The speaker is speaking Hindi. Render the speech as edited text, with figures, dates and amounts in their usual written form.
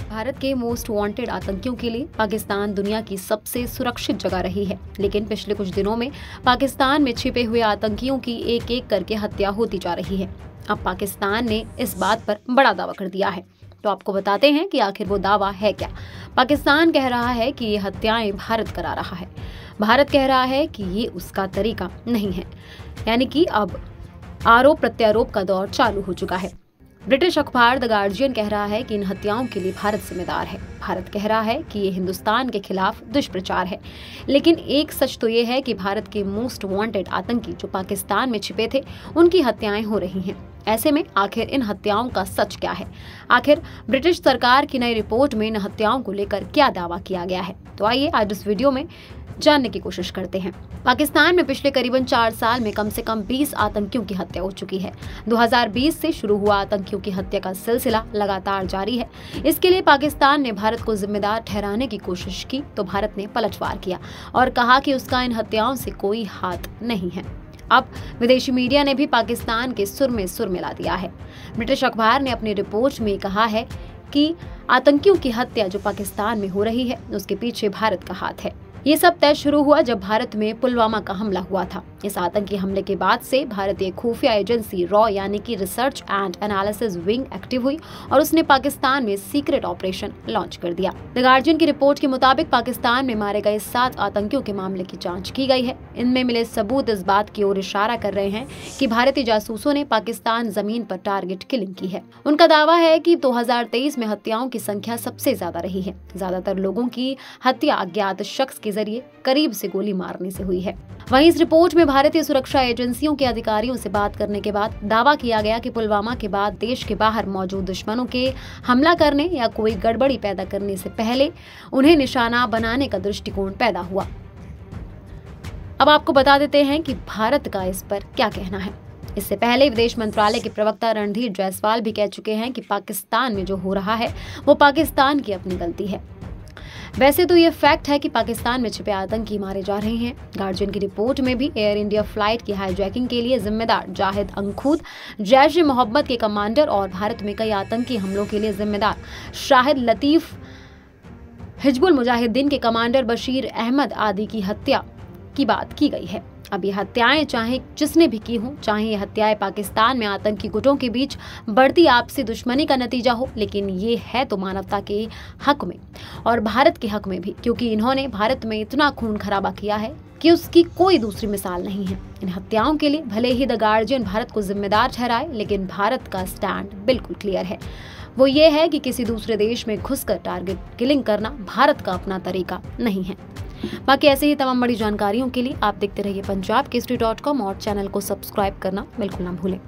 भारत के मोस्ट वांटेड आतंकियों के लिए पाकिस्तान दुनिया की सबसे सुरक्षित जगह रही है, लेकिन पिछले कुछ दिनों में पाकिस्तान में छिपे हुए आतंकियों की एक एक करके हत्या होती जा रही है। अब पाकिस्तान ने इस बात पर बड़ा दावा कर दिया है, तो आपको बताते हैं कि आखिर वो दावा है क्या। पाकिस्तान कह रहा है कि ये हत्याएं भारत करा रहा है। भारत कह रहा है कि ये उसका तरीका नहीं है, यानी कि अब आरोप प्रत्यारोप का दौर चालू हो चुका है। ब्रिटिश अखबार द गार्जियन कह रहा है कि इन हत्याओं के लिए भारत जिम्मेदार है। भारत कह रहा है कि ये हिंदुस्तान के खिलाफ दुष्प्रचार है, लेकिन एक सच तो ये है कि भारत के मोस्ट वांटेड आतंकी जो पाकिस्तान में छिपे थे, उनकी हत्याएं हो रही हैं। ऐसे में आखिर इन हत्याओं का सच क्या है? आखिर ब्रिटिश सरकार की नई रिपोर्ट में इन हत्याओं को लेकर क्या दावा किया गया है? तो आइए आज इस वीडियो में जानने की कोशिश करते हैं। पाकिस्तान में पिछले करीबन 4 साल में कम से कम 20 आतंकियों की हत्या हो चुकी है। 2020 से शुरू हुआ आतंकियों की हत्या का सिलसिला लगातार जारी है। इसके लिए पाकिस्तान ने भारत को जिम्मेदार ठहराने की कोशिश की, तो भारत ने पलटवार किया और कहा कि उसका इन हत्याओं से कोई हाथ नहीं है। अब विदेशी मीडिया ने भी पाकिस्तान के सुर में सुर मिला दिया है। ब्रिटिश अखबार ने अपनी रिपोर्ट में कहा है कि आतंकियों की हत्या जो पाकिस्तान में हो रही है, उसके पीछे भारत का हाथ है। ये सब तय शुरू हुआ जब भारत में पुलवामा का हमला हुआ था। इस आतंकी हमले के बाद से भारतीय खुफिया एजेंसी रॉ यानी कि research and analysis wing active हुई और उसने पाकिस्तान में सीक्रेट ऑपरेशन लॉन्च कर दिया। द गार्जियन की रिपोर्ट के मुताबिक पाकिस्तान में मारे गए 7 आतंकियों के मामले की जांच की गई है। इनमें मिले सबूत इस बात की ओर इशारा कर रहे हैं कि भारतीय जासूसों ने पाकिस्तान जमीन पर टारगेट किलिंग की है। उनका दावा है कि 2023 में हत्याओं की संख्या सबसे ज्यादा रही है। ज्यादातर लोगों की हत्या अज्ञात शख्स के जरिए करीब से गोली मारने से हुई है। वहीं इस रिपोर्ट में भारतीय सुरक्षा एजेंसियों के अधिकारियों से बात करने के बाद दावा किया गया कि पुलवामा के बाद देश के बाहर मौजूद दुश्मनों के हमला करने या कोई गड़बड़ी पैदा करने से पहले उन्हें निशाना बनाने का दृष्टिकोण पैदा हुआ। अब आपको बता देते हैं कि भारत का इस पर क्या कहना है। इससे पहले विदेश मंत्रालय के प्रवक्ता रणधीर जायसवाल भी कह चुके हैं कि पाकिस्तान में जो हो रहा है वो पाकिस्तान की अपनी गलती है। वैसे तो ये फैक्ट है कि पाकिस्तान में छिपे आतंकी मारे जा रहे हैं। गार्जियन की रिपोर्ट में भी एयर इंडिया फ्लाइट की हाईजैकिंग के लिए जिम्मेदार जाहिद अंखूद, जैश-ए-मोहम्मद के कमांडर और भारत में कई आतंकी हमलों के लिए जिम्मेदार शाहिद लतीफ, हिजबुल मुजाहिदीन के कमांडर बशीर अहमद आदि की हत्या की बात की गई है। अब ये हत्याएं चाहे जिसने भी की हों, चाहे ये हत्याएं पाकिस्तान में आतंकी गुटों के बीच बढ़ती आपसी दुश्मनी का नतीजा हो, लेकिन ये है तो मानवता के हक में और भारत के हक में भी, क्योंकि इन्होंने भारत में इतना खून खराबा किया है कि उसकी कोई दूसरी मिसाल नहीं है। इन हत्याओं के लिए भले ही द गार्जियन भारत को जिम्मेदार ठहराए, लेकिन भारत का स्टैंड बिल्कुल क्लियर है। वो ये है कि किसी दूसरे देश में घुसकर टारगेट किलिंग करना भारत का अपना तरीका नहीं है। बाकी ऐसे ही तमाम बड़ी जानकारियों के लिए आप देखते रहिए punjabkesari.com और चैनल को सब्सक्राइब करना बिल्कुल ना भूलें।